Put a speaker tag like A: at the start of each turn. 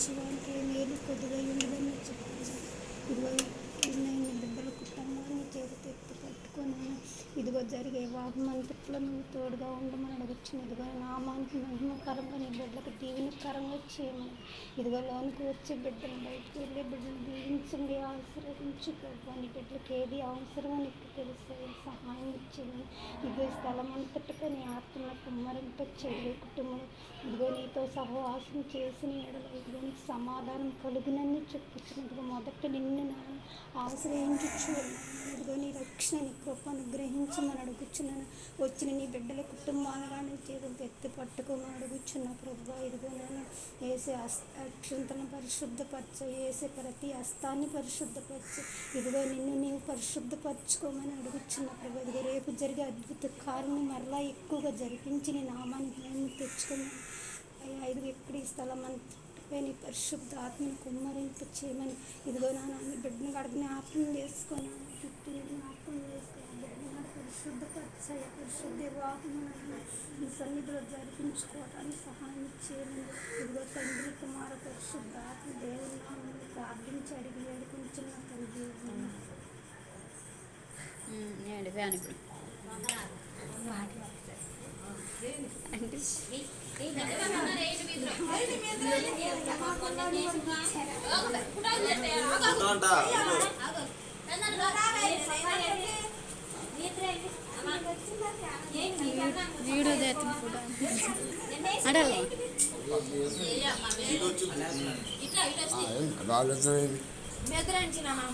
A: ఇచ్చి వానికి మేలు కొద్దిగా ఉండదని చెప్పాను. ఇదిగో నేను బిడ్డల కుటుంబాన్ని చేతితో ఎత్తి పట్టుకొని ఇదిగో జరిగే వాహమంతట్లో నువ్వు తోడుగా ఉండమని అడుగుచ్చిన. ఇదిగో నామానికి మహిమకరంగా నీ బిడ్డలకు దీవెనకరంగా చేయమని. ఇదిగో లోనికి వచ్చే బిడ్డలు బయటకు వెళ్ళే బిడ్డలు దీవించండి, ఆశీర్వదించు ప్రభు. నీ బిడ్డలకు ఏది అవసరమో నీకు తెలిసే సహాయం ఇచ్చేది. ఇదిగో ఈ స్థలం అంతటిగా నీ ఆత్మ కుమ్మరింపచేయే కుటుంబం ఇదిగో నీతో సహవాసం చేసిన ఎడల ఇదిగో నీకు సమాధానం కలుగునని చెప్పుచున్నదిగో మొదట నిన్ను నేను ఆశ్రయించు. ఇదిగో నీ రక్షణ నీ కృప అనుగ్రహించమని అడుగుచున్నాను. వచ్చిన నీ బిడ్డల కుటుంబాలుగా నీ చేతులతో ఎత్తి పట్టుకోమని అడుగుచున్నా ప్రభు. ఇదిగో నేను వేసే అక్షంతలను పరిశుద్ధపరచ, వేసే ప్రతి హస్తాన్ని పరిశుద్ధపరచు. ఇదిగో నిన్ను నీవు పరిశుద్ధపరచుకోమని అడుగుచున్నా ప్రభు. ఇదిగో రేపు జరిగే అద్భుత కార్యం మరలా ఎక్కువగా జరిపించి నీ నామానికి మేము తెచ్చుకున్నాను. ఇదిగో ఎక్కడ ఈ స్థలం అంతపై నీ పరిశుద్ధ ఆత్మను కుమ్మరింపు చేయమని. ఇదిగో నాన్న నీ బిడ్డను గడ జ్ఞాపకం చేసుకున్నాను, చుట్టూ జ్ఞాపకం చేసుకున్నాను. బిడ్డను పరిశుద్ధపరచాయ, పరిశుద్ధ వివాహములను నీ సన్నిధిలో జరిపించుకోవడానికి సహాయం చేయమని. ఇదిగో తండ్రి కుమార పరిశుద్ధ ఆత్మ దేవుని నామములో ప్రార్థించి అడిగి వేడుకుంటున్న తండ్రి.
B: వీడియో చేస్తున్నా